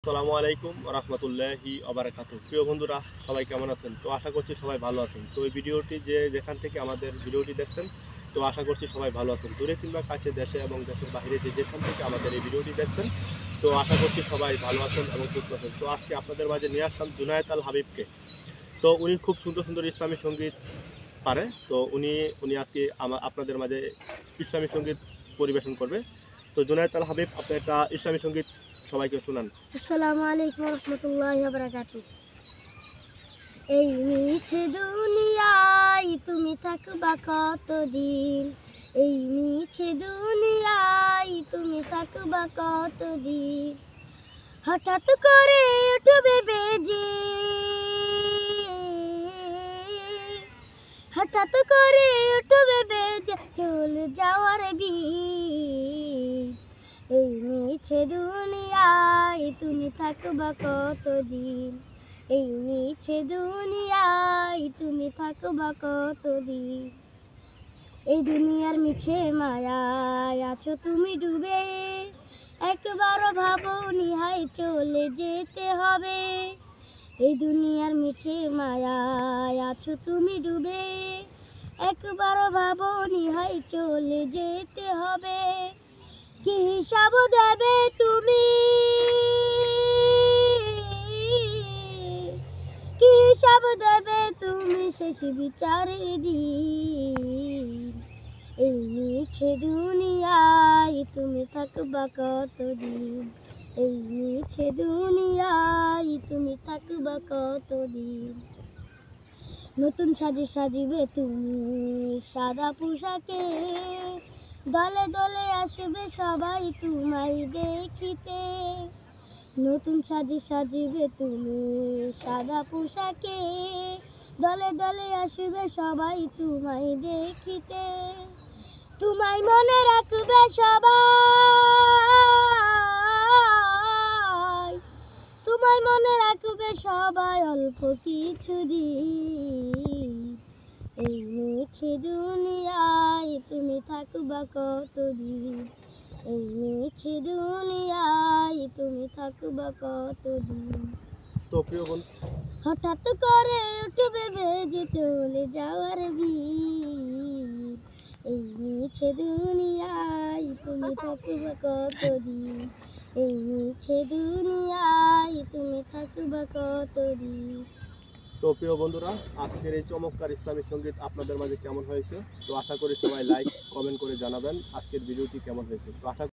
আসসালামু আলাইকুম রাহমাতুল্লাহি ওয়া বারাকাতুহু। প্রিয় বন্ধুরা, সবাই কেমন আছেন? তো আশা করছি সবাই ভালো আছেন। তো এই ভিডিওটি যেখান থেকে আমাদের ভিডিওটি দেখছেন, তো আশা করছি সবাই ভালো আছেন। দূরে কিংবা কাছে, দেশে এবং দেশের বাইরে যেখান থেকে আমাদের এই ভিডিওটি দেখছেন, তো আশা করছি সবাই ভালো আছেন এবং সুস্থ আছেন। তো আজকে আপনাদের মাঝে নিয়ে আসলাম জুনায়েদ আল হাবিবকে। তো উনি খুব সুন্দর সুন্দর ইসলামী সঙ্গীত পারে। তো উনি আজকে আপনাদের মাঝে ইসলামী সঙ্গীত পরিবেশন করবে। তো জুনায়েদ আল হাবিব, আপনি একটা ইসলামী সঙ্গীত সবাইকে শোনান। আসসালামু আলাইকুম রহমতুল্লাহি ওয়া বারাকাতুহু। এই মিছে দুনিয়ায় তুমি থাকবা কতদিন, এই মিছে দুনিয়ায় তুমি থাকবা কতদিন। হঠাৎ করে উঠবে বেজে, হঠাৎ করে উঠবে বেজে চলে যাওয়ার বিন। এই মিছে দুনিয়ায় তুমি থাকবা কতদিন, এই মিছে দুনিয়ায় তুমি থাকবা কতদিন। এই দুনিয়ার মিছে মায়ায় আছো তুমি ডুবে, একবার ভাবো নিহাই চলে যেতে হবে। এই দুনিয়ার মিছে মায়ায় আছো তুমি ডুবে, একবার ভাবো নিহাই চলে যেতে হবে। কি হিসাব দেবে তুমি, কি হিসাব দেবে তুমি শেষ বিচারের দিন। এই মিছে দুনিয়ায় তুমি থাকবা কতদিন, এই মিছে দুনিয়ায় তুমি থাকবা কতদিন। নতুন সাজে সাজিবে তুমি সাদা পোশাকে, দলে দলে আসবে সবাই তোমায় দেখিতে। নতুন সাজে সাজিবে তুমি সাদা পোশাকে, দলে দলে আসবে সবাই তোমায় দেখিতে। তোমায় মনে রাখবে সবাই, তোমায় মনে রাখবে সবাই অল্প কিছু দিন। এই মিছে দুনিয়ায় তুমি থাকবা কতদিন, এই মিছে দুনিয়ায় তুমি থাকবা কতদিন। তো প্রিয় বন্ধু, হঠাৎ করে উঠবে বেজে চলে যাওয়ার বিন। এই মিছে দুনিয়ায় তুমি থাকবা কতদিন, এই মিছে দুনিয়ায় তুমি থাকবা কতদিন। তো প্রিয় বন্ধুরা, আজকের এই চমৎকার ইসলামিক সঙ্গীত আপনাদের মাঝে কেমন হয়েছে? তো আশা করি সবাই লাইক কমেন্ট করে জানাবেন আজকের ভিডিওটি কেমন হয়েছে। তো আশা